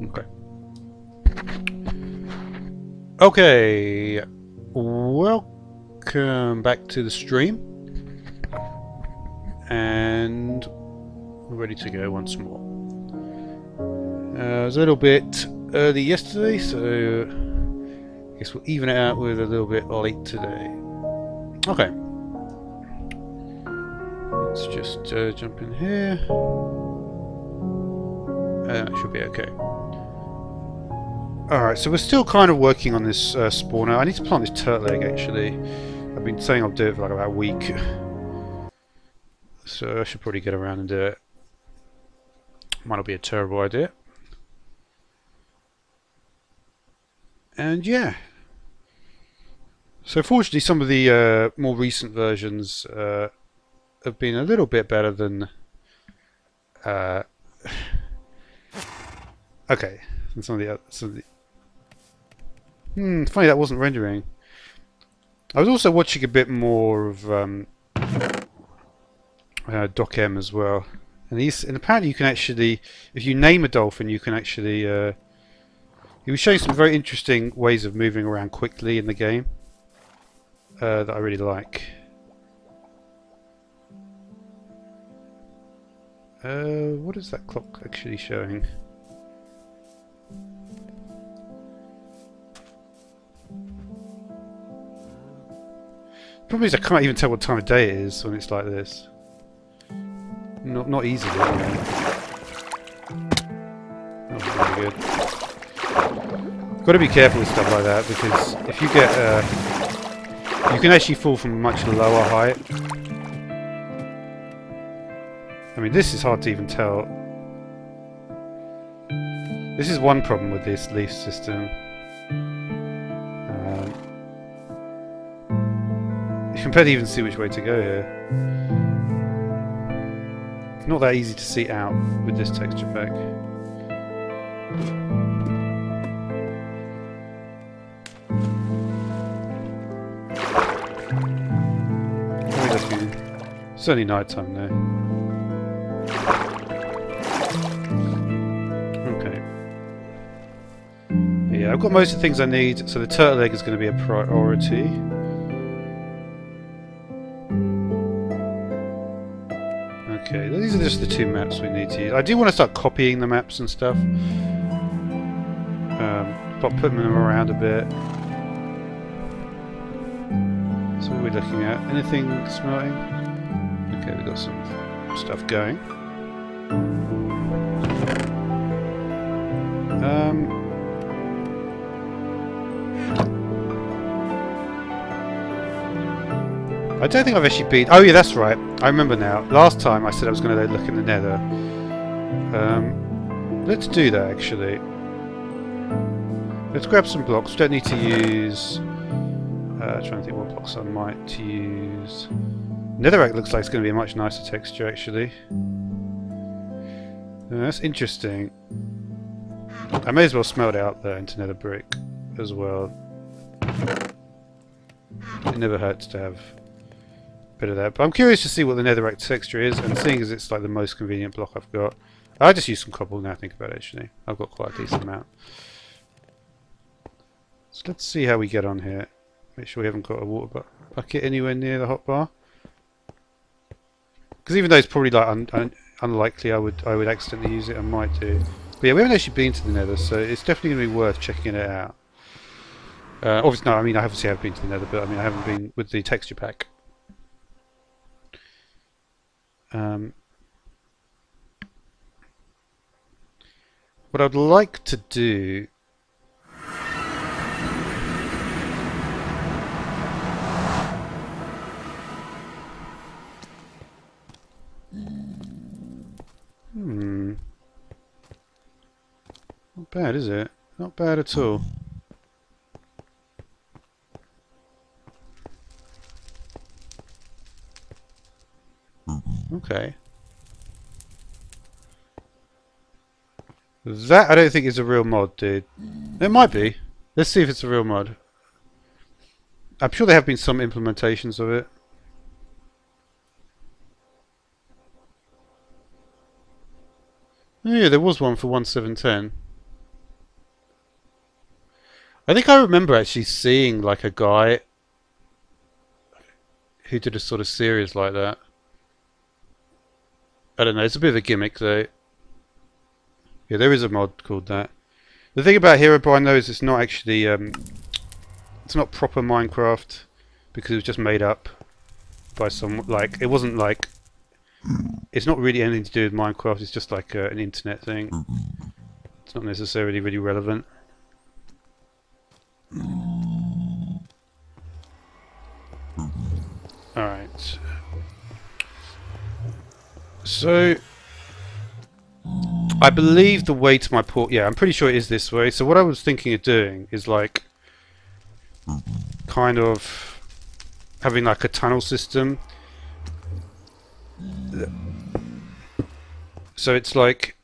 Okay. Okay. Welcome back to the stream. And we're ready to go once more. It was a little bit early yesterday, so I guess we'll even it out with a little bit late today. Okay. Let's just jump in here. That should be okay. Alright, so we're still kind of working on this spawner. I need to plant this turtle egg actually. I've been saying I'll do it for like about a week. So I should probably get around and do it. Might not be a terrible idea. And yeah. So fortunately some of the more recent versions have been a little bit better than okay. And some of the funny that wasn't rendering. I was also watching a bit more of DocM as well, and apparently you can actually, if you name a dolphin, you can actually. He was showing some very interesting ways of moving around quickly in the game that I really like. What is that clock actually showing? Problem is I can't even tell what time of day it is when it's like this. Not easy. Not very good. Got to be careful with stuff like that because if you get, you can actually fall from a much lower height. I mean, this is hard to even tell. This is one problem with this leaf system. You can barely even see which way to go here. It's not that easy to see out with this texture pack. It's only night time though. Okay. But yeah, I've got most of the things I need, so the turtle egg is going to be a priority. Okay, these are just the two maps we need to use. I do want to start copying the maps and stuff. But putting them around a bit. So what are we looking at? Anything smelting? Okay, we've got some stuff going. I don't think I've actually been... Oh yeah, that's right. I remember now. Last time I said I was going to look in the nether. Let's do that actually. Let's grab some blocks. We don't need to use... trying to think what blocks I might use. Netherrack looks like it's going to be a much nicer texture actually. That's interesting. I may as well smelt it out there into nether brick as well. It never hurts to have a bit of that. But I'm curious to see what the netherrack texture is, and seeing as it's like the most convenient block I've got. I just use some cobble now I think about it actually. I've got quite a decent amount. So let's see how we get on here. Make sure we haven't got a water bucket anywhere near the hotbar. Because even though it's probably like unlikely I would accidentally use it, I might do. But yeah, we haven't actually been to the nether, so it's definitely going to be worth checking it out. Obviously, no, I mean I obviously have been to the nether, but I mean I haven't been with the texture pack. What I'd like to do... Not bad, is it? Not bad at all. Okay. That I don't think is a real mod, dude. It might be. Let's see if it's a real mod. I'm sure there have been some implementations of it. Oh, yeah, there was one for 1.7.10. I think I remember actually seeing like a guy who did a sort of series like that. I don't know, it's a bit of a gimmick though. Yeah, there is a mod called that. The thing about Herobrine though is it's not actually it's not proper Minecraft because it was just made up by some, like, it wasn't like, it's not really anything to do with Minecraft, it's just like an internet thing. It's not necessarily really relevant. Alright. So I believe the way to my port, yeah, I'm pretty sure it is this way. So what I was thinking of doing is like kind of having like a tunnel system. So it's like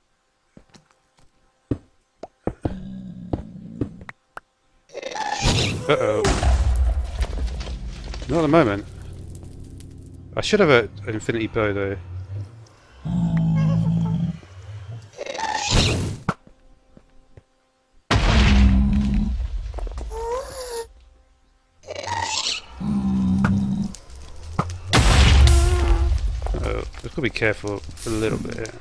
uh-oh. Not at the moment. I should have an infinity bow though. Oh, I've got to be careful a little bit here.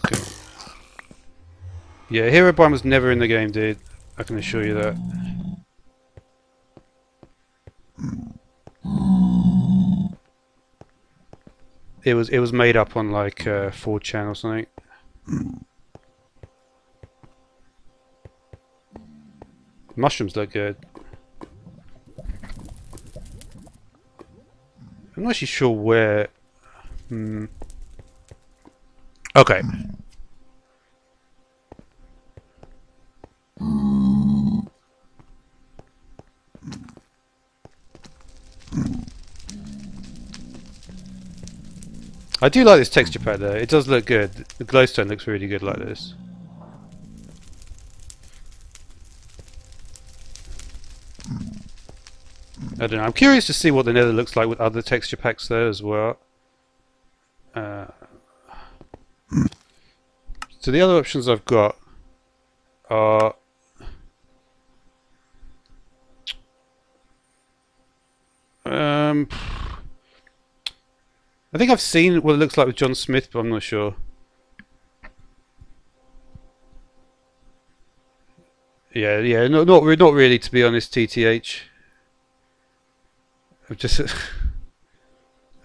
Okay. Yeah, Herobrine was never in the game, dude. I can assure you that. It was made up on like 4chan or something. Mushrooms look good. I'm not actually sure where. Okay. I do like this texture pack though. It does look good. The glowstone looks really good like this. I don't know. I'm curious to see what the Nether looks like with other texture packs there as well. So the other options I've got are I think I've seen what it looks like with John Smith, but I'm not sure. Yeah, not really, to be honest, TTH.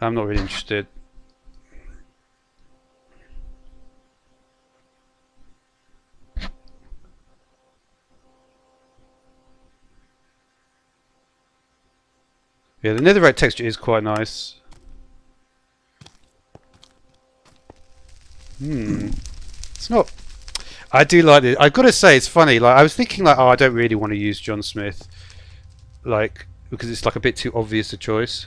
I'm not really interested. Yeah, the netherite texture is quite nice. It's not. I do like it. I've got to say, it's funny. Like I was thinking, like, oh, I don't really want to use John Smith, like, because it's like a bit too obvious a choice.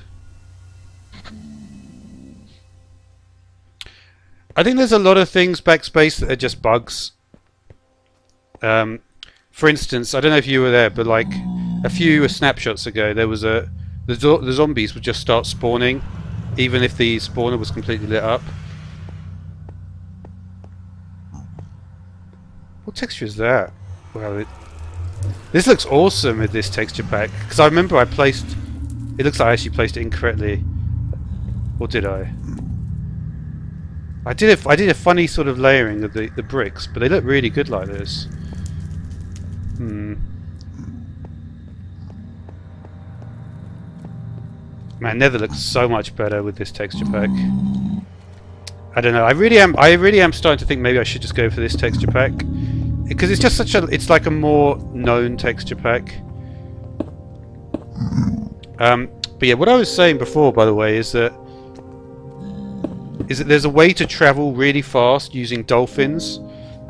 I think there's a lot of things backspace that are just bugs. For instance, I don't know if you were there, but like a few snapshots ago, there was the zombies would just start spawning, even if the spawner was completely lit up. What texture is that? Well, this looks awesome with this texture pack, because I remember I placed. It looks like I actually placed it incorrectly, or did I? I did a funny sort of layering of the bricks, but they look really good like this. Man, Nether looks so much better with this texture pack. I don't know. I really am starting to think maybe I should just go for this texture pack, because it's just such a. It's like a more known texture pack. But yeah, what I was saying before, by the way, is that there's a way to travel really fast using dolphins.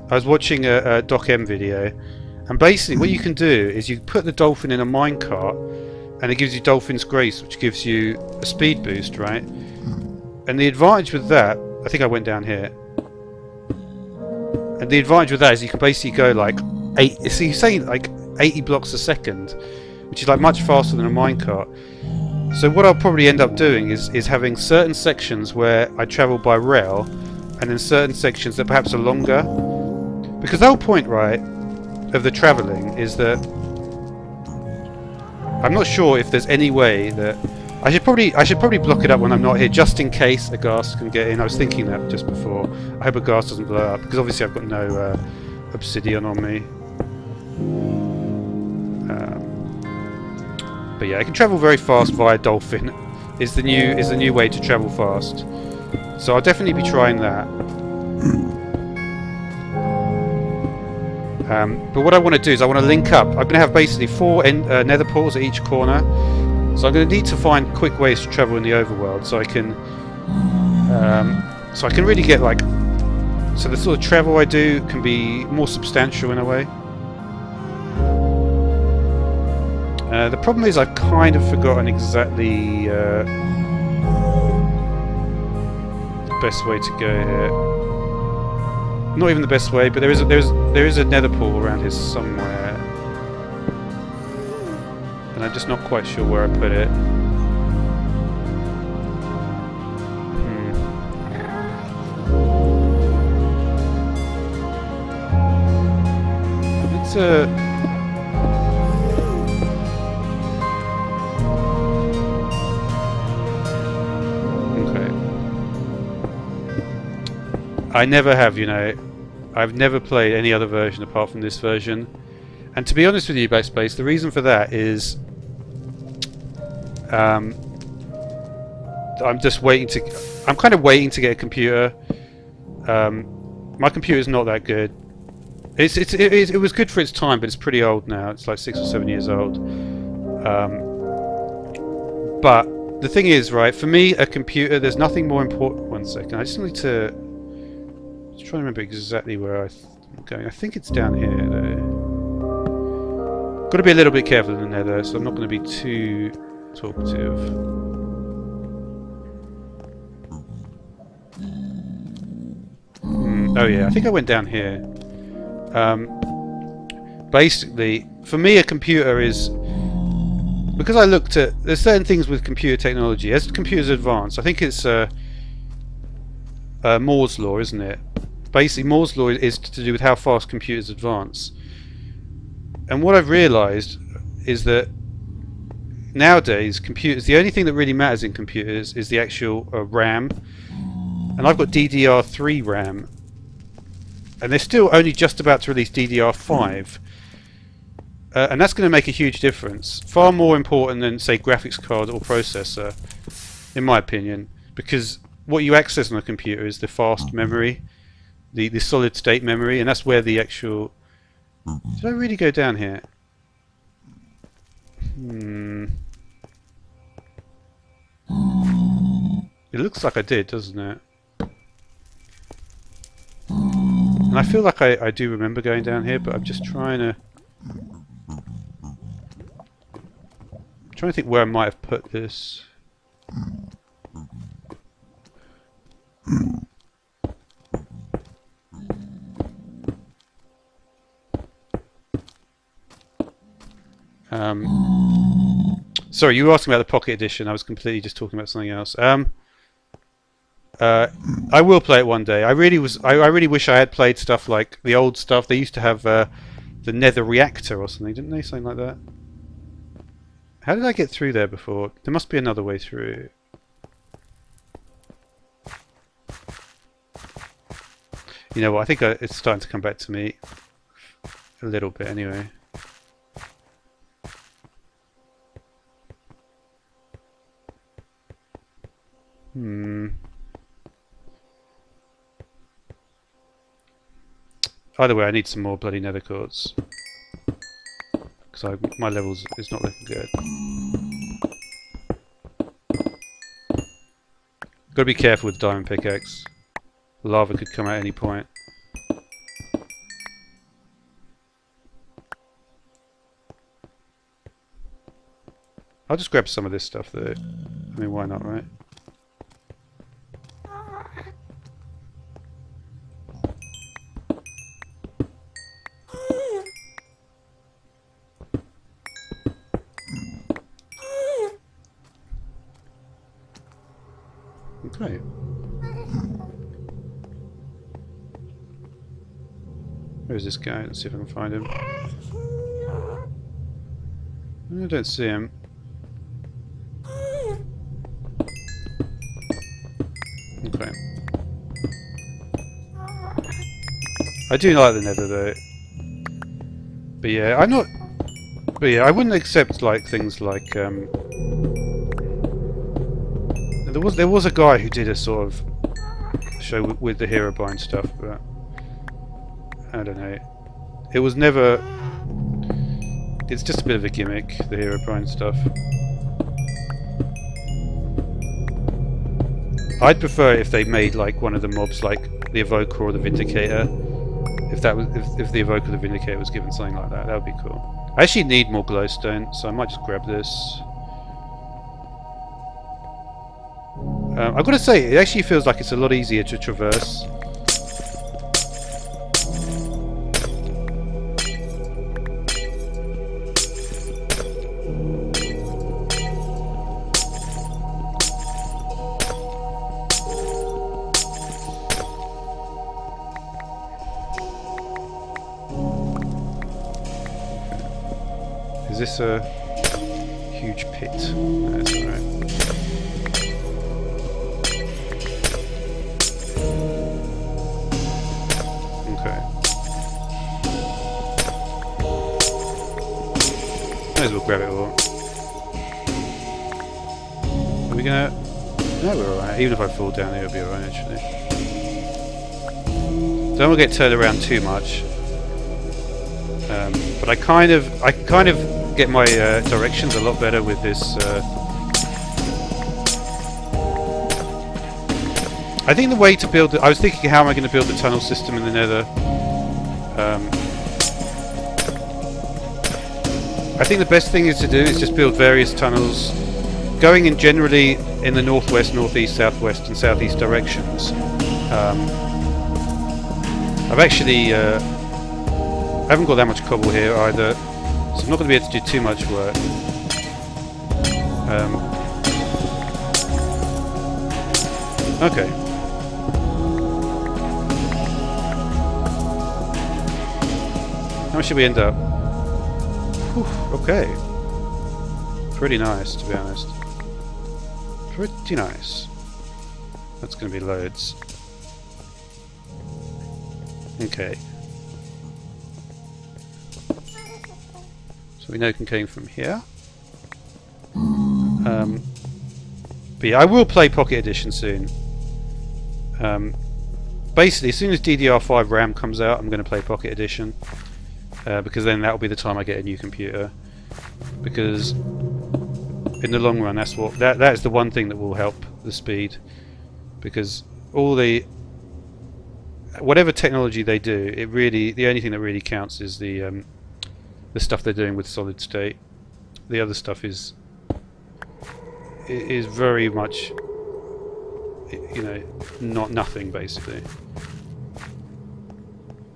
I was watching a Doc M video, and basically what you can do is you put the dolphin in a minecart, and it gives you Dolphin's Grace, which gives you a speed boost, right? And the advantage with that, I think I went down here, and the advantage with that is you can basically go like 8. So you're saying like 80 blocks a second, which is like much faster than a minecart. So what I'll probably end up doing is having certain sections where I travel by rail, and then certain sections that perhaps are longer. Because the whole point, right, of the travelling is that I'm not sure if there's any way that I should probably block it up when I'm not here, just in case a ghast can get in. I was thinking that just before. I hope a ghast doesn't blow up, because obviously I've got no obsidian on me. But yeah, I can travel very fast via dolphin. Is the new way to travel fast. So I'll definitely be trying that. But what I want to do is I want to link up. I'm going to have basically 4 nether portals at each corner. So I'm going to need to find quick ways to travel in the overworld, so I can really get like. So the sort of travel I do can be more substantial in a way. The problem is I've kind of forgotten exactly the best way to go here. Not even the best way, but there is a nether portal around here somewhere, and I'm just not quite sure where I put it. It's I never have, you know. I've never played any other version apart from this version. And to be honest with you, Backspace, the reason for that is I'm just waiting to... I'm kind of waiting to get a computer. My computer's not that good. It was good for its time, but it's pretty old now. It's like 6 or 7 years old. But the thing is, right, for me, a computer, there's nothing more important... One second, I just need to... I'm trying to remember exactly where I'm going. I think it's down here, though. Got to be a little bit careful in the nether, so I'm not going to be too talkative. Oh yeah, I think I went down here. Basically, for me, a computer is... Because I looked at... There's certain things with computer technology. As computers advance, I think it's Moore's Law, isn't it? Basically, Moore's Law is to do with how fast computers advance. And what I've realised is that nowadays, computers, the only thing that really matters in computers is the actual RAM. And I've got DDR3 RAM. And they're still only just about to release DDR5. And that's going to make a huge difference. Far more important than, say, graphics card or processor, in my opinion. Because what you access on a computer is the fast memory. The solid state memory, and that's where the actual... Did I really go down here? It looks like I did, doesn't it? And I feel like I do remember going down here, but I'm just trying to... I'm trying to think where I might have put this. Sorry, you were asking about the Pocket Edition. I was completely just talking about something else. I will play it one day. I really wish I had played stuff like the old stuff. They used to have the Nether Reactor or something, didn't they? Something like that. How did I get through there before? There must be another way through. You know what? I think it's starting to come back to me a little bit, anyway. Either way, I need some more bloody nether quartz, because my levels is not looking good. Got to be careful with the diamond pickaxe. Lava could come at any point. I'll just grab some of this stuff though. I mean, why not, right? Okay. Where is this guy? Let's see if I can find him. I don't see him. Okay. I do like the Nether though. But yeah, I'm not. But yeah, I wouldn't accept like things like. There was a guy who did a sort of show with the Herobrine stuff, but I don't know. It was never. It's just a bit of a gimmick, the Herobrine stuff. I'd prefer if they made like one of the mobs like the Evoker or the Vindicator. If that was if the Evoker or the Vindicator was given something like that, that would be cool. I actually need more glowstone, so I might just grab this. I've got to say, it actually feels like it's a lot easier to traverse. Is this a huge pit? No, that's alright. Okay. May as well grab it all. Are we gonna... No, we're alright. Even if I fall down here, it'll be alright actually. Don't want to get turned around too much. But I kind of get my directions a lot better with this. I think the way to build it, I was thinking, how am I going to build the tunnel system in the Nether? I think the best thing is to do is just build various tunnels, going in generally in the northwest, northeast, southwest, and southeast directions. I've actually I haven't got that much cobble here either, so I'm not going to be able to do too much work. Okay. How much should we end up? Whew, okay. Pretty nice, to be honest. Pretty nice. That's going to be loads. Okay. So we know it came from here. But yeah, I will play Pocket Edition soon. Basically, as soon as DDR5 RAM comes out, I'm going to play Pocket Edition. Because then that will be the time I get a new computer. Because in the long run, that's what that is the one thing that will help the speed. Because all the whatever technology they do, it really the only thing that really counts is the stuff they're doing with solid state. The other stuff is very much, you know, nothing basically.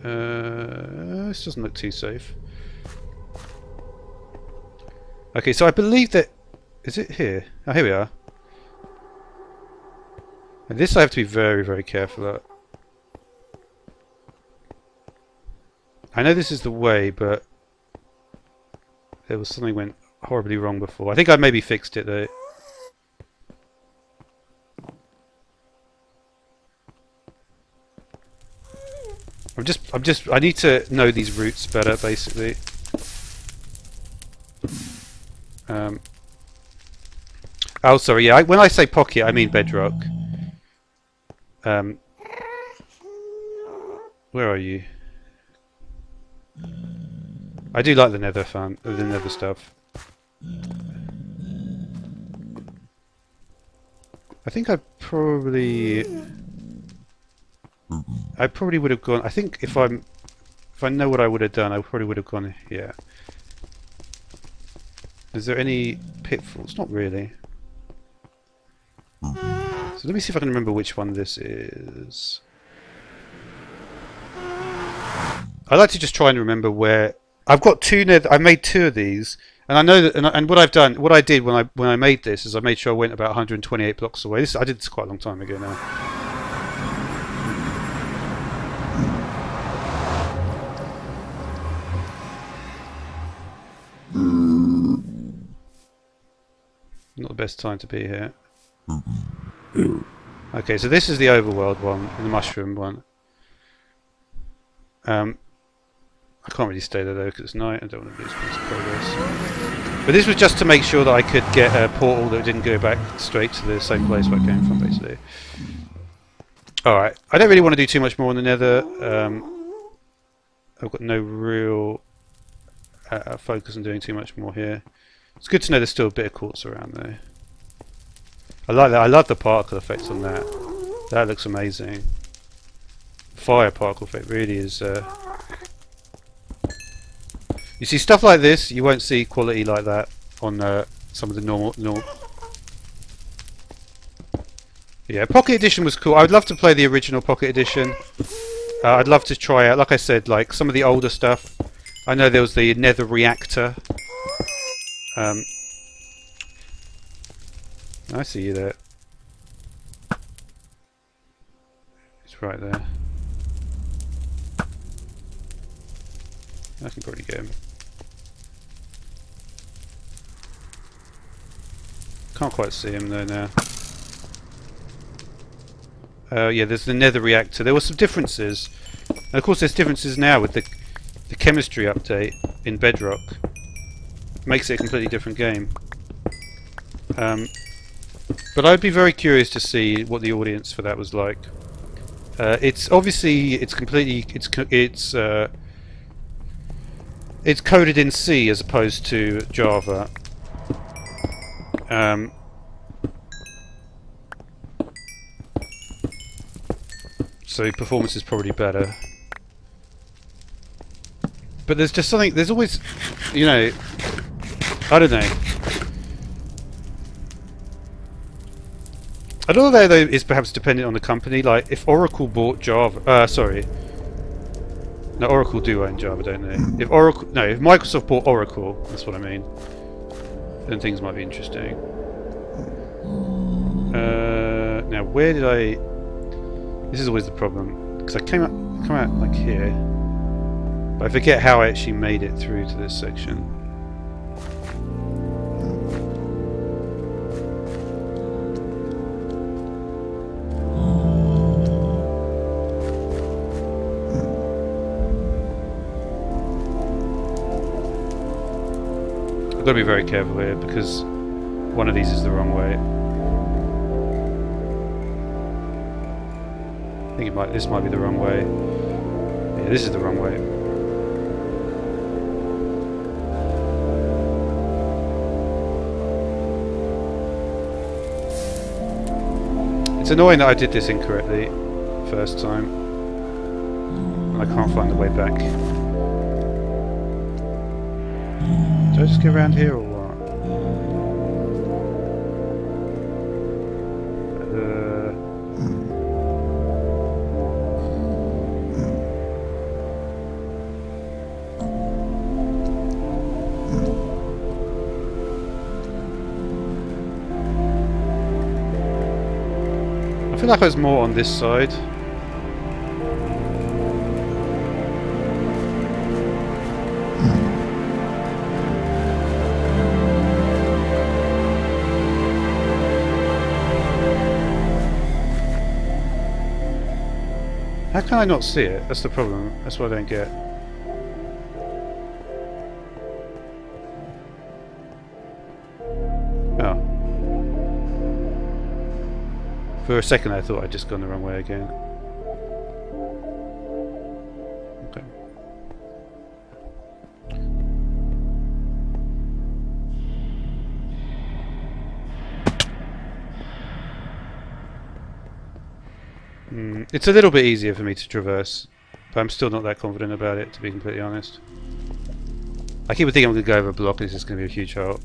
This doesn't look too safe. Okay, so I believe that... Is it here? Oh, here we are. And this I have to be very, very careful at. I know this is the way, but there was something went horribly wrong before. I think I maybe fixed it though. I need to know these routes better, basically. Oh, sorry, yeah, when I say pocket, I mean bedrock. Where are you? I do like the nether stuff. I think I probably would have gone. I think if I know what I would have done, I probably would have gone here. Is there any pitfalls? Not really. So let me see if I can remember which one this is. I like to just try and remember where I've got two. I made two of these, and I know that. And what I've done, what I did when I made this, is I made sure I went about 128 blocks away. I did this quite a long time ago now. the best time to be here. Okay, so this is the overworld one, and the mushroom one. I can't really stay there though because it's night. I don't want to lose points of progress. But this was just to make sure that I could get a portal that didn't go back straight to the same place where I came from, basically. Alright, I don't really want to do too much more on the nether. I've got no real focus on doing too much more here. It's good to know there's still a bit of quartz around though. I like that. I love the particle effects on that. That looks amazing. Fire particle effect really is... You see stuff like this, you won't see quality like that on some of the normal... Yeah, Pocket Edition was cool. I would love to play the original Pocket Edition. I'd love to try out, like I said, like some of the older stuff. I know there was the Nether Reactor. I see you there. It's right there. I can probably get him. Can't quite see him though now. Yeah, there's the Nether Reactor. There were some differences. And of course there's differences now with the chemistry update in Bedrock. Makes it a completely different game. But I'd be very curious to see what the audience for that was like. It's obviously it's coded in C as opposed to Java. So performance is probably better. But there's just something, there's always, you know, I don't know. I don't know though it's perhaps dependent on the company. Like if Oracle bought Java, sorry. No, Oracle do own Java, don't they? If Microsoft bought Oracle, that's what I mean. Then things might be interesting. Now where did I... This is always the problem, because I come out like here, but I forget how I actually made it through to this section. I've got to be very careful here because one of these is the wrong way. I think this might be the wrong way. Yeah, this is the wrong way. It's annoying that I did this incorrectly first time. I can't find the way back. Do I just get around here or what? I feel like I was more on this side. How can I not see it? That's the problem. That's what I don't get. Oh. For a second I thought I'd just gone the wrong way again. Okay. It's a little bit easier for me to traverse, but I'm still not that confident about it, to be completely honest. I keep thinking I'm going to go over a block and it's just going to be a huge hole.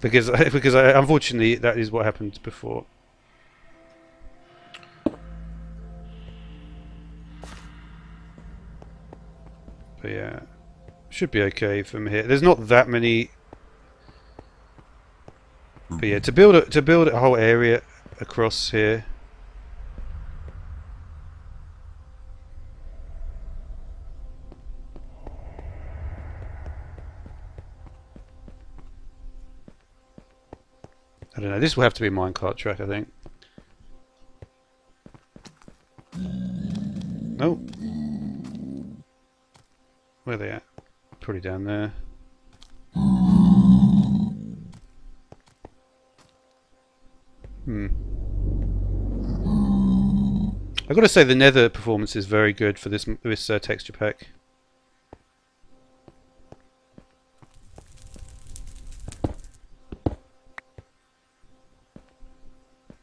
Because unfortunately that is what happened before. But yeah, should be okay from here. There's not that many. But yeah, to build a whole area across here. I don't know, this will have to be a minecart track, I think. Nope. Where are they at? Probably down there. I've got to say the nether performance is very good for this texture pack.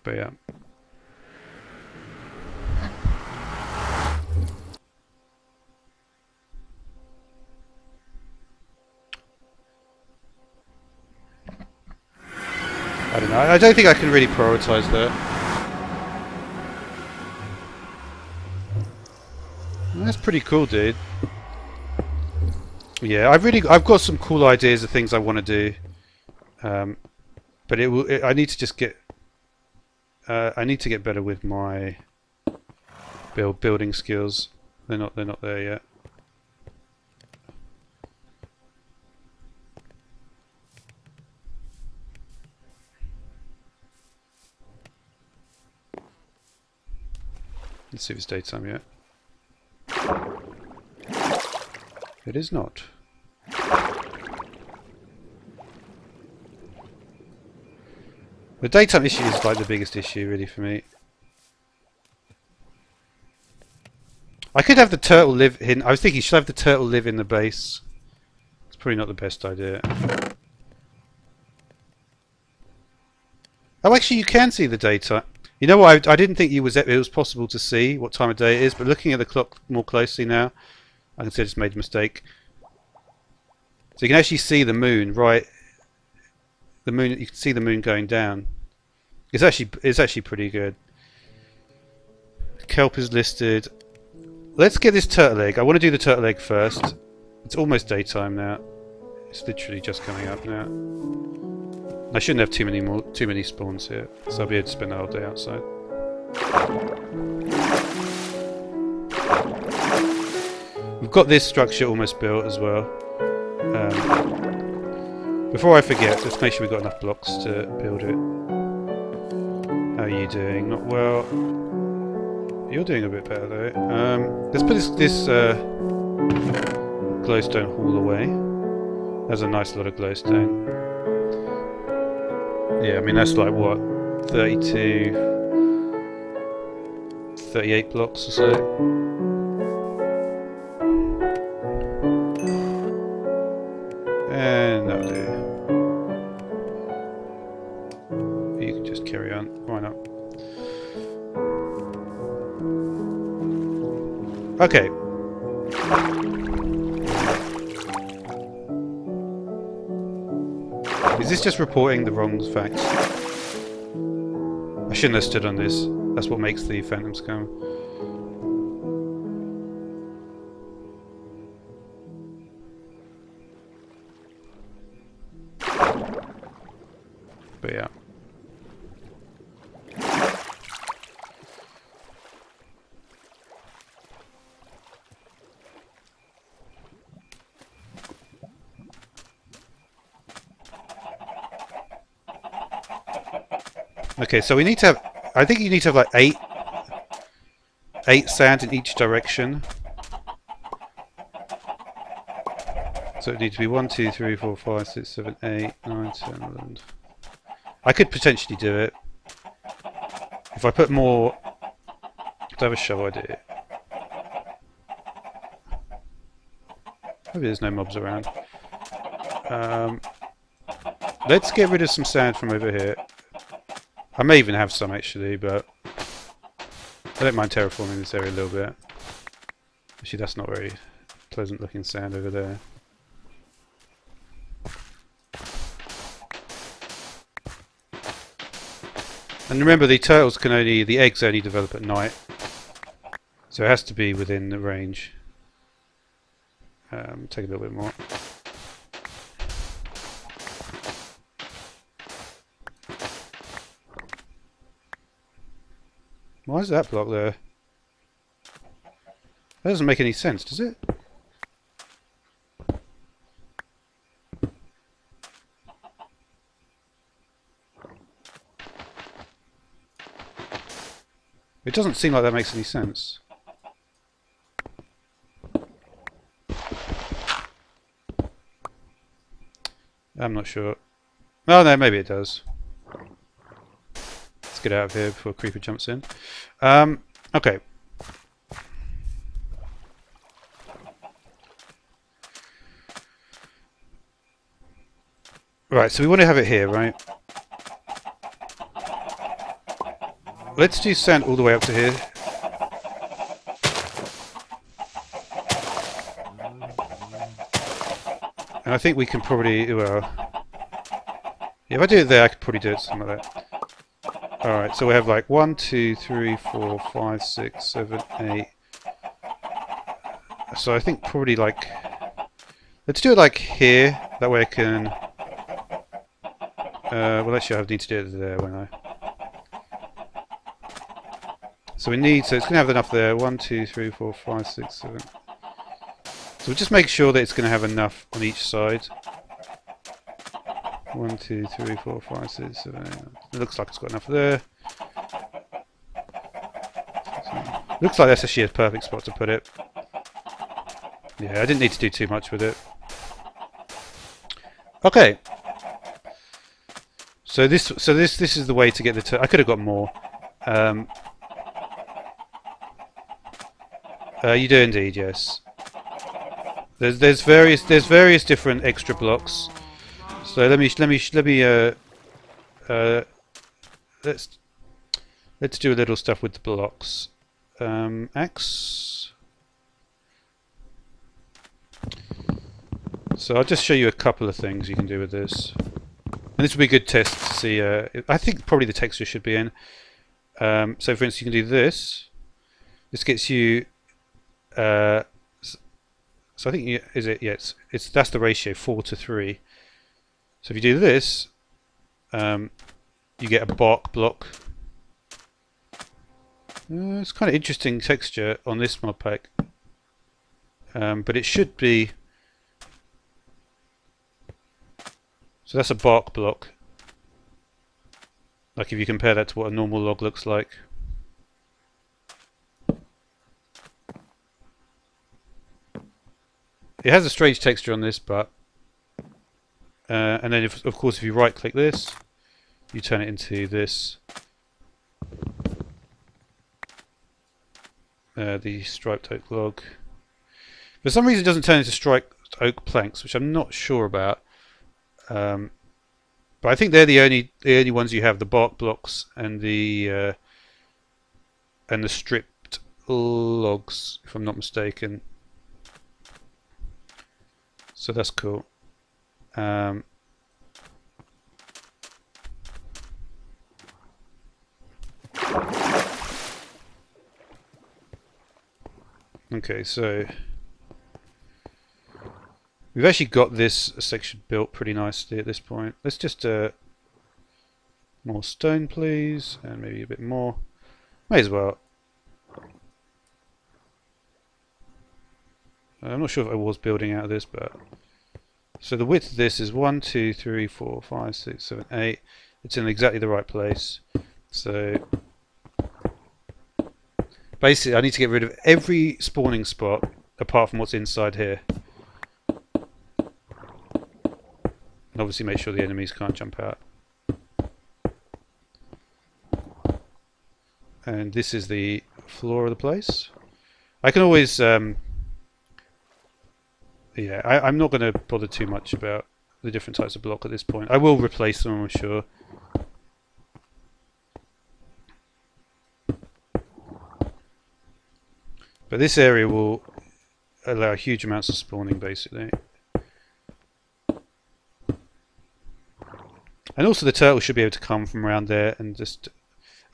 But yeah. I don't know. I don't think I can really prioritize that. That's pretty cool, dude. Yeah, I've got some cool ideas of things I want to do, but I need to just get. I need to get better with my building skills. They're not there yet. Let's see if it's daytime yet. It is not. The daytime issue is like the biggest issue really for me. I could have the turtle live in. I was thinking, should I have the turtle live in the base? It's probably not the best idea. Oh, actually, you can see the daytime. You know what? I didn't think it was possible to see what time of day it is, but looking at the clock more closely now, I can see I just made a mistake. So you can actually see the moon, right? The moon. You can see the moon going down. It's actually pretty good. Kelp is listed. Let's get this turtle egg. I want to do the turtle egg first. It's almost daytime now. It's literally just coming up now. I shouldn't have too many spawns here, so I'll be able to spend the whole day outside. We've got this structure almost built as well. Before I forget, let's make sure we've got enough blocks to build it. How are you doing? Not well. You're doing a bit better though. Let's put this glowstone hall away. There's a nice lot of glowstone. Yeah, I mean that's like what, 32, 38 blocks or so. And that'll do. You can just carry on. Why not? Okay. Is this just reporting the wrong facts? I shouldn't have stood on this. That's what makes the phantoms come. But yeah. Okay, so we need to have. I think you need to have like eight sand in each direction. So it needs to be 1, 2, 3, 4, 5, 6, 7, 8, 9, 10, 11. I could potentially do it if I put more. Do I have a shovel? I do. Maybe there's no mobs around. Let's get rid of some sand from over here. I may even have some actually, but I don't mind terraforming this area a little bit. Actually, that's not very pleasant looking sand over there. And remember, the eggs only develop at night, so it has to be within the range. Take a little bit more. Why is that block there? That doesn't make any sense, does it? It doesn't seem like that makes any sense. I'm not sure. Oh no, maybe it does. Let's get out of here before Creeper jumps in. Okay. Right, so we want to have it here, right? Let's do sand all the way up to here. And I think we can probably, well, yeah, if I do it there, I could probably do it something like that. Alright, so we have like 1, 2, 3, 4, 5, 6, 7, 8. So I think probably like, let's do it like here. That way I can, well actually I need to do it there, won't I? So we need, so it's going to have enough there. 1, 2, 3, 4, 5, 6, 7. So we'll just make sure that it's going to have enough on each side. 1, 2, 3, 4, 5, 6, 7, 8. It looks like it's got enough there. So, looks like that's actually a perfect spot to put it. Yeah, I didn't need to do too much with it. Okay. So this is the way to get the. I could have got more. You do indeed, yes. There's various different extra blocks. So let's do a little stuff with the blocks. Axe. So I'll just show you a couple of things you can do with this. And this will be a good test to see. I think probably the texture should be in. So for instance, you can do this. This gets you. So I think that's the ratio 4 to 3. So if you do this, you get a bark block. It's kind of interesting texture on this mod pack, but it should be. So that's a bark block. Like if you compare that to what a normal log looks like. It has a strange texture on this, but and then of course if you right click this, you turn it into this, the striped oak log. For some reason it doesn't turn into striped oak planks, which I'm not sure about. But I think they're the only ones you have, the bark blocks and the stripped logs, if I'm not mistaken. So that's cool. Okay, so we've actually got this section built pretty nicely at this point. Let's just more stone, please, and maybe a bit more. May as well. I'm not sure if I was building out of this, but so the width of this is 1, 2, 3, 4, 5, 6, 7, 8. It's in exactly the right place. So basically, I need to get rid of every spawning spot apart from what's inside here. And obviously, make sure the enemies can't jump out. And this is the floor of the place. I can always. Yeah, I'm not going to bother too much about the different types of block at this point. I will replace them, I'm sure. But this area will allow huge amounts of spawning, basically. And also the turtle should be able to come from around there and just.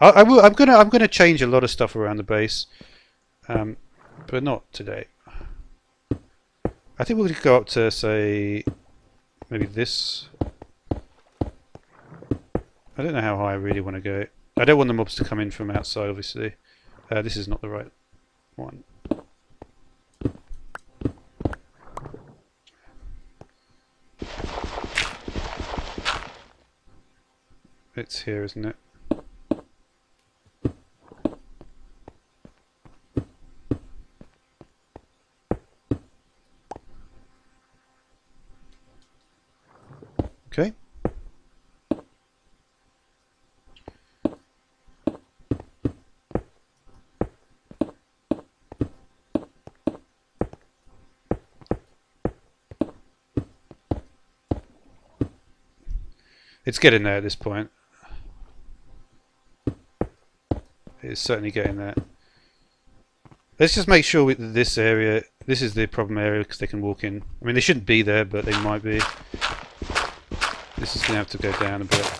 I'm gonna change a lot of stuff around the base, but not today. I think we'll go up to, say, maybe this. I don't know how high I really want to go. I don't want the mobs to come in from outside, obviously. This is not the right one. It's here, isn't it? It's getting there at this point. It's certainly getting there. Let's just make sure that this area, this is the problem area because they can walk in. I mean, they shouldn't be there, but they might be. This is going to have to go down a bit.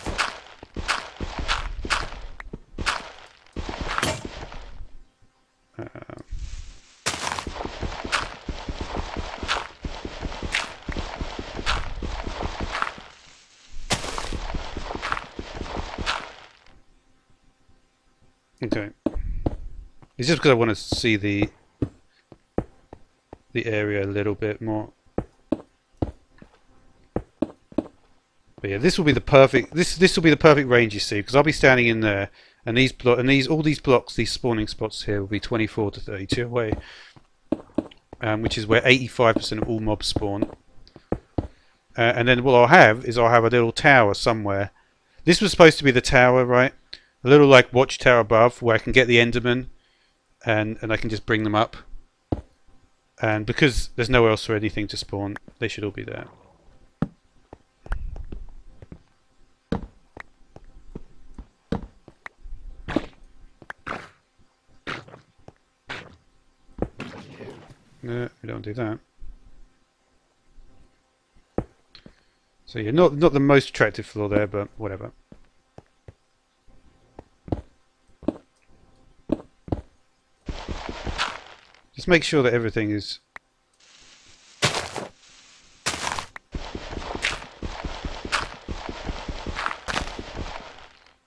Okay. It's just because I want to see the area a little bit more. But yeah, this will be the perfect. This will be the perfect range, you see, because I'll be standing in there, and all these blocks, these spawning spots here, will be 24 to 32 away, which is where 85% of all mobs spawn. And then what I'll have is a little tower somewhere. This was supposed to be the tower, right? A little like watchtower above, where I can get the Enderman, and I can just bring them up. And because there's nowhere else for anything to spawn, they should all be there. No, we don't do that. So you're not the most attractive floor there, but whatever. Just make sure that everything is...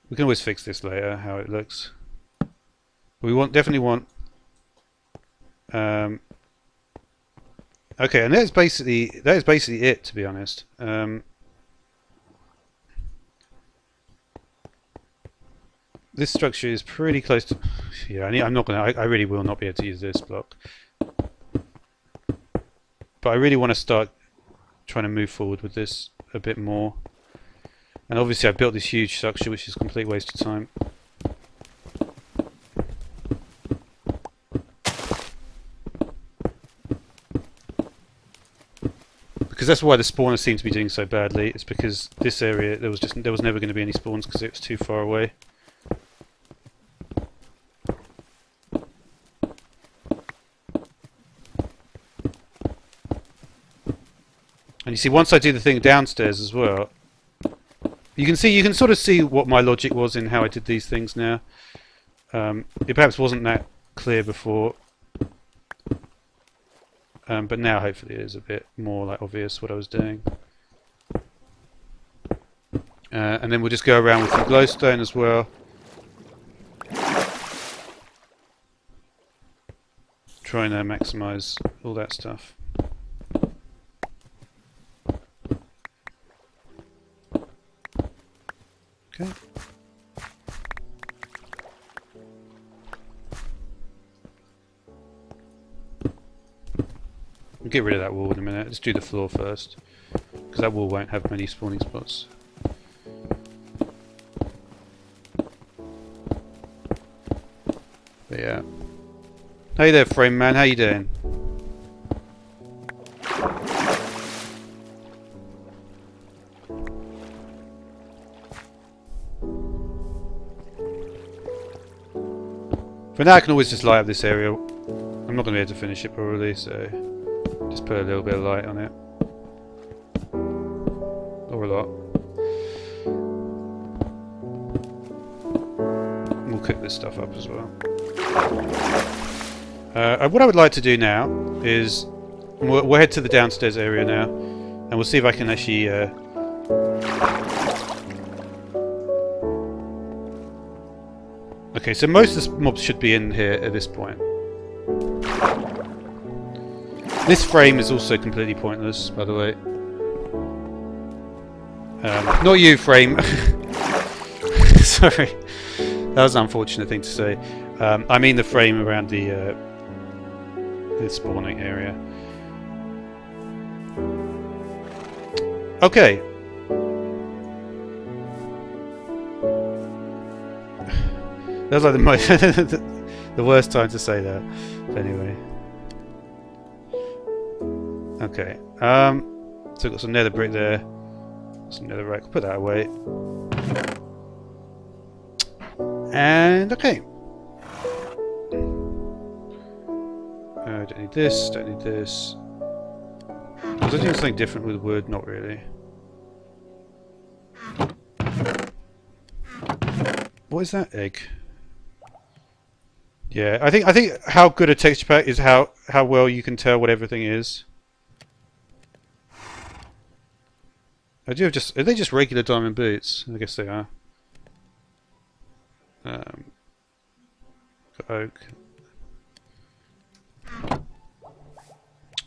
We can always fix this later, how it looks. We definitely want... okay, and that is basically it, to be honest. This structure is pretty close to... Yeah, I'm not gonna... I really will not be able to use this block. But I really want to start trying to move forward with this a bit more. And obviously I built this huge structure, which is a complete waste of time. Because that's why the spawners seem to be doing so badly. It's because this area, there was never going to be any spawns because it was too far away. And you see, once I do the thing downstairs as well, you can sort of see what my logic was in how I did these things now. It perhaps wasn't that clear before, but now hopefully it is a bit more like obvious what I was doing. And then we'll just go around with some glowstone as well. Trying to maximize all that stuff. Okay. We'll get rid of that wall in a minute. Let's do the floor first, because that wall won't have many spawning spots. But yeah. Hey there, frame man. How you doing? For now I can always just light up this area. I'm not going to be able to finish it probably, so just put a little bit of light on it. Or a lot. We'll cook this stuff up as well. What I would like to do now is we'll head to the downstairs area now, and we'll see if I can actually okay, so most of the mobs should be in here at this point. This frame is also completely pointless, by the way. Not you, frame. Sorry, that was an unfortunate thing to say. I mean the frame around the spawning area. Okay. That was like the worst time to say that. But anyway. Okay. So I've got some nether brick there. some netherrack. Put that away. And okay. Don't need this. Don't need this. Was I doing something different with wood? Not really. What is that egg? Yeah, I think how good a texture pack is how well you can tell what everything is. I do have just are they just regular diamond boots? I guess they are. Got oak.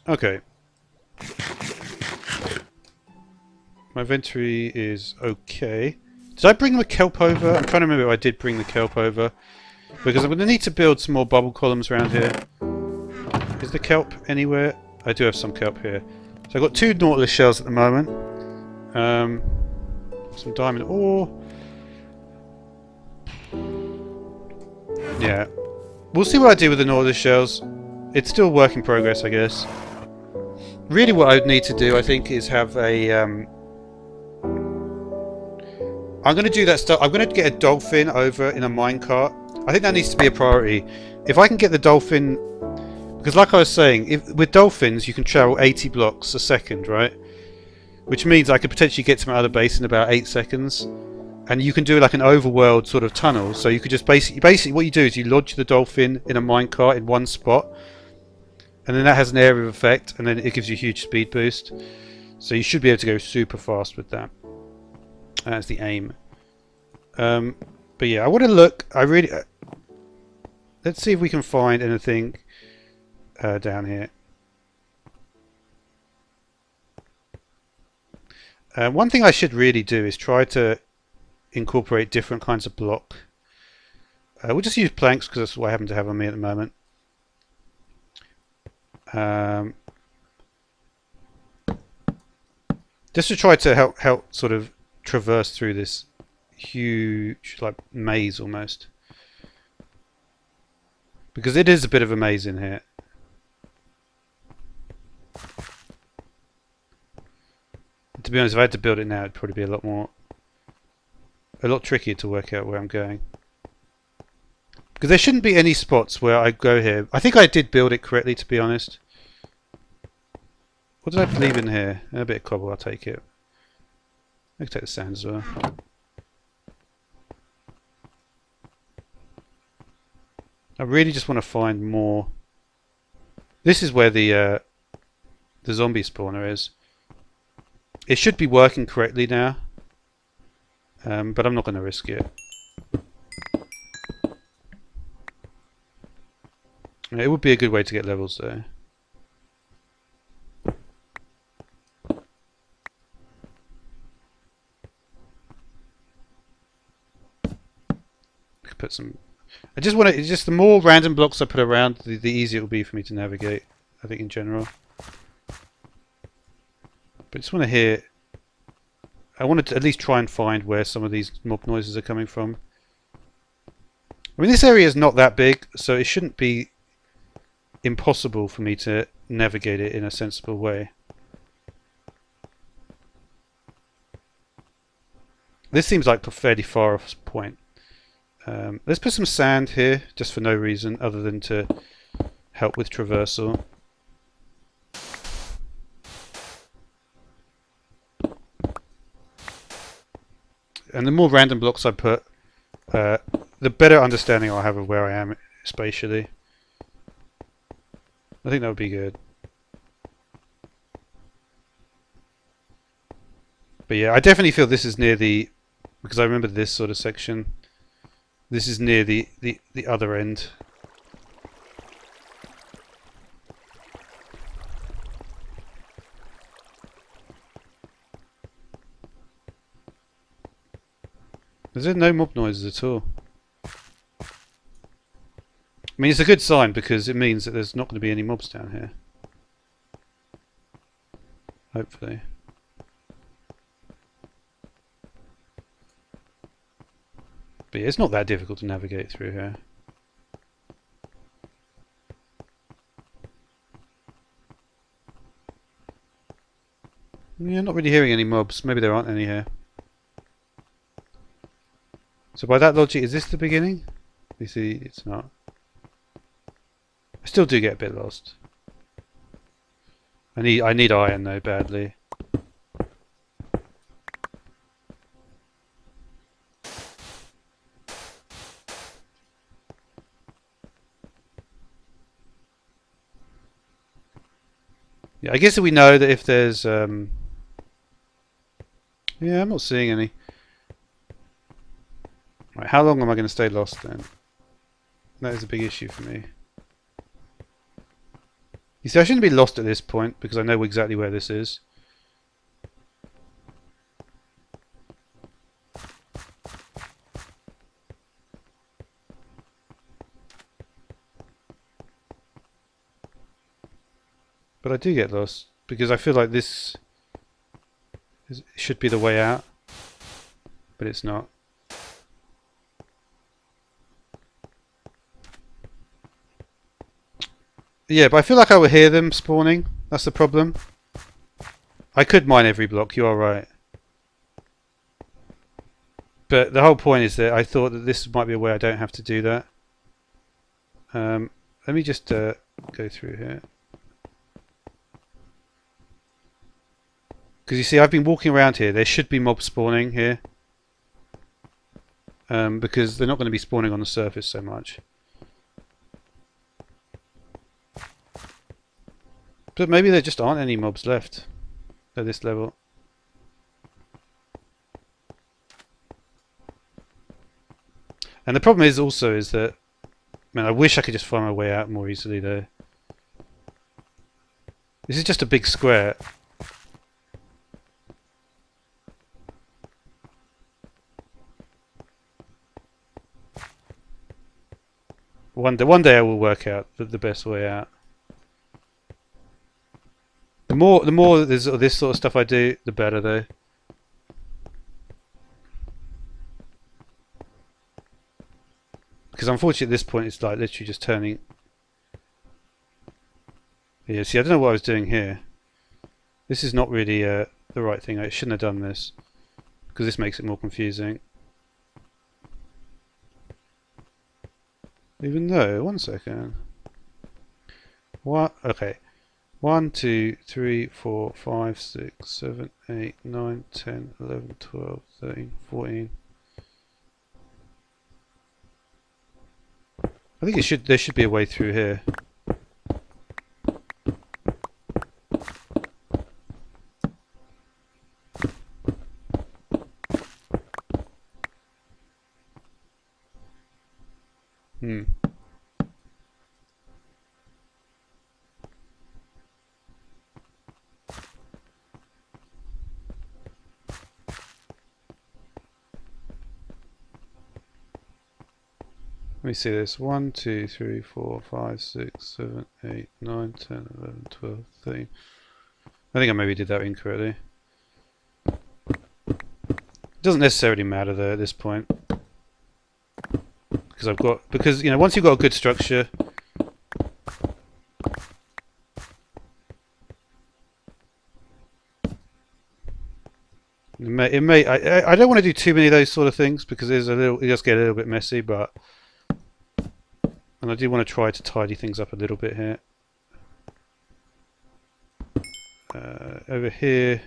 Okay. My inventory is okay. Did I bring the kelp over? I'm trying to remember if I did bring the kelp over. Because I'm going to need to build some more bubble columns around here. Is the kelp anywhere? I do have some kelp here. So I've got 2 nautilus shells at the moment. Some diamond ore. Yeah. We'll see what I do with the nautilus shells. It's still work in progress, I guess. Really what I would need to do, I think, is have a... I'm going to do that stuff. I'm going to get a dolphin over in a minecart. I think that needs to be a priority. If I can get the dolphin... Because like I was saying, with dolphins you can travel 80 blocks a second, right? Which means I could potentially get to my other base in about 8 seconds. And you can do like an overworld sort of tunnel. So you could just basically what you do is you lodge the dolphin in a minecart in one spot. And then that has an area of effect. And then it gives you a huge speed boost. So you should be able to go super fast with that. That's the aim. But yeah, I want to look. I really... let's see if we can find anything down here. One thing I should really do is try to incorporate different kinds of block. We'll just use planks because that's what I happen to have on me at the moment. Just to try to help sort of traverse through this huge like maze almost, because it is a bit of a maze in here. To be honest, if I had to build it now, it'd probably be a lot trickier to work out where I'm going. Because there shouldn't be any spots where I go here. I think I did build it correctly, to be honest. What did I leave in here? A bit of cobble, I'll take it. I can take the sand as well. I really just want to find more. This is where the zombie spawner is. It should be working correctly now, but I'm not going to risk it. It would be a good way to get levels though. I could put some. I just want to. Just the more random blocks I put around, the easier it will be for me to navigate. I think in general. But I just want to hear. I wanted to at least try and find where some of these mob noises are coming from. I mean, this area is not that big, so it shouldn't be impossible for me to navigate it in a sensible way. This seems like a fairly far off point. Let's put some sand here, just for no reason other than to help with traversal. And the more random blocks I put, the better understanding I'll have of where I am spatially. I think that would be good. But yeah, I definitely feel this is near the... Because I remember this sort of section. This is near the other end. Is there no mob noises at all? I mean, it's a good sign because it means that there's not going to be any mobs down here. Hopefully. But yeah, it's not that difficult to navigate through here. Yeah, not really hearing any mobs. Maybe there aren't any here. So by that logic, is this the beginning? You see, it's not. I still do get a bit lost. I need iron though badly. Yeah, I guess we know that if there's yeah, I'm not seeing any. Right, how long am I going to stay lost then? That is a big issue for me. You see, I shouldn't be lost at this point because I know exactly where this is. But I do get lost because I feel like this should be the way out, but it's not. Yeah, but I feel like I will hear them spawning. That's the problem. I could mine every block, you are right. But the whole point is that I thought that this might be a way I don't have to do that. Let me just go through here. Because you see, I've been walking around here. There should be mobs spawning here. Because they're not going to be spawning on the surface so much. But maybe there just aren't any mobs left at this level. And the problem is also is that, man, I wish I could just find my way out more easily though. This is just a big square. One day I will work out the best way out. The more there's this sort of stuff I do, the better though. Because unfortunately at this point it's like literally just turning. Yeah, see, I don't know what I was doing here. This is not really the right thing. I shouldn't have done this because this makes it more confusing. Even though, one second. What? Okay. 1, 2, 3, 4, 5, 6, 7, 8, 9, 10, 11, 12, 13, 14. I think there should be a way through here. Let me see this. 1, 2, 3, 4, 5, 6, 7, 8, 9, 10, 11, 12, 13. I think I maybe did that incorrectly. It doesn't necessarily matter though at this point. Because you know, once you've got a good structure, I don't want to do too many of those sort of things because it does get a little bit messy, but and I do want to try to tidy things up a little bit here. Over here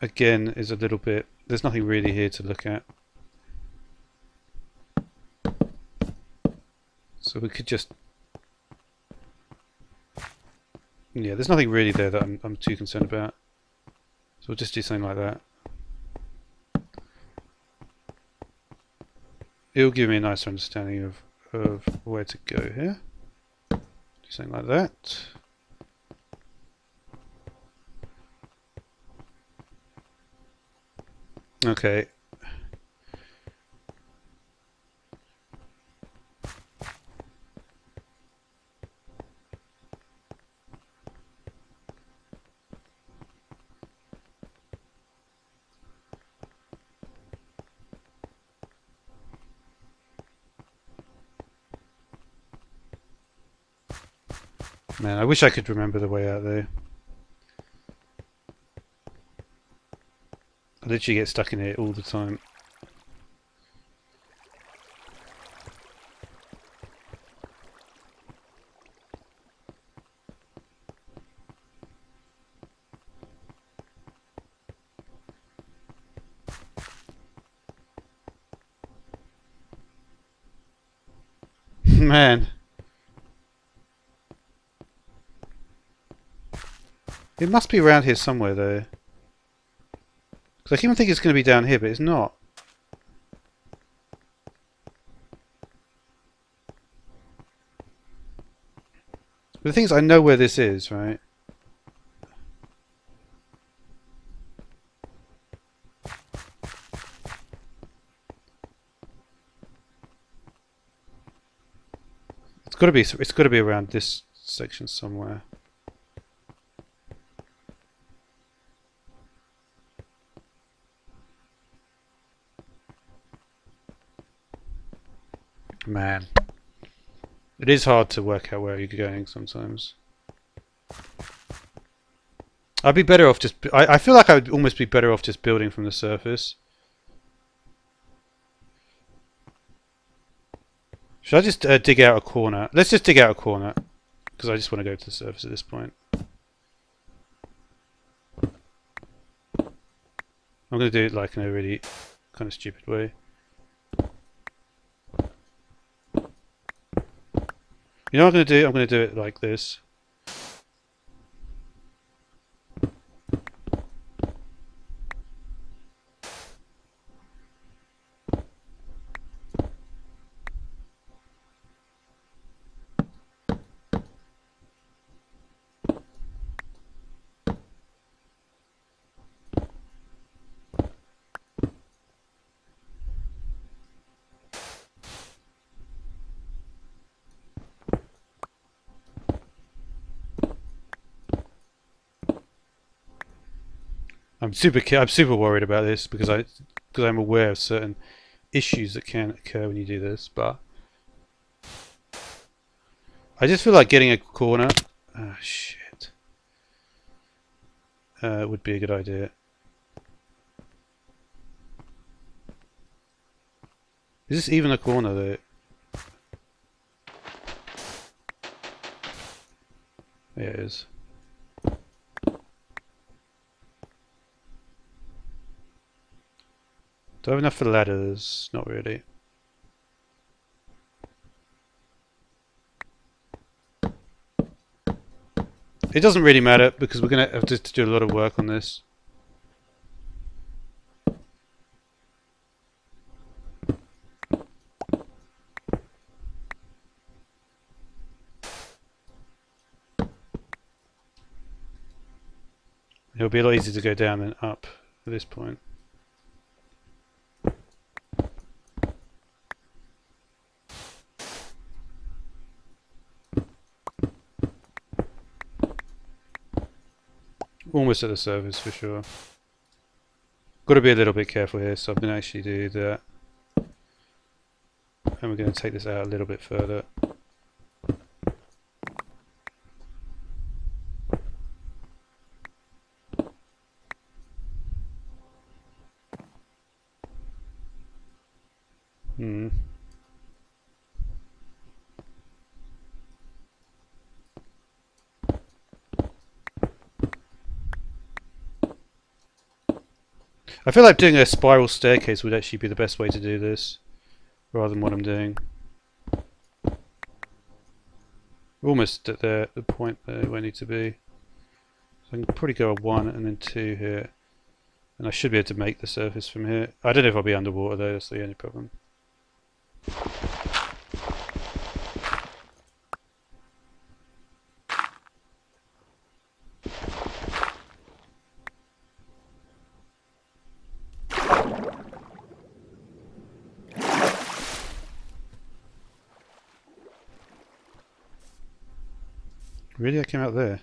again is a little bit, there's nothing really here to look at. So we could just, yeah, there's nothing really there that I'm too concerned about. So we'll just do something like that. It'll give me a nicer understanding of where to go here. Do something like that. Okay. Man, I wish I could remember the way out there. literally get stuck in here all the time. Man. It must be around here somewhere though. Because I keep on thinking it's going to be down here, but it's not. But the thing is, I know where this is, right? It's got to be around this section somewhere. Man, it is hard to work out where you're going sometimes. I'd be better off just. I feel like I would almost be better off just building from the surface. Should I just dig out a corner? Let's just dig out a corner, because I just want to go to the surface at this point. I'm going to do it like in a really kind of stupid way. You know what I'm going to do? I'm going to do it like this. I'm super worried about this because I'm aware of certain issues that can occur when you do this, but I just feel like getting a corner shit would be a good idea. Is this even a corner though? Yeah, it is. Do I have enough for ladders? Not really. It doesn't really matter because we're going to have to do a lot of work on this. It'll be a lot easier to go down than up at this point. Almost at the surface for sure. Got to be a little bit careful here, so I'm going to actually do that. And we're going to take this out a little bit further. I feel like doing a spiral staircase would actually be the best way to do this, rather than what I'm doing. We're almost at the point where I need to be. So I can probably go a 1 and then 2 here. And I should be able to make the surface from here. I don't know if I'll be underwater though, that's the only problem. Really? I came out there?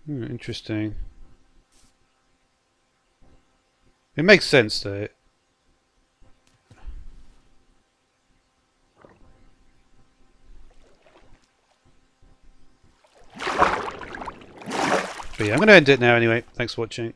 Interesting. It makes sense though. But yeah, I'm going to end it now anyway. Thanks for watching.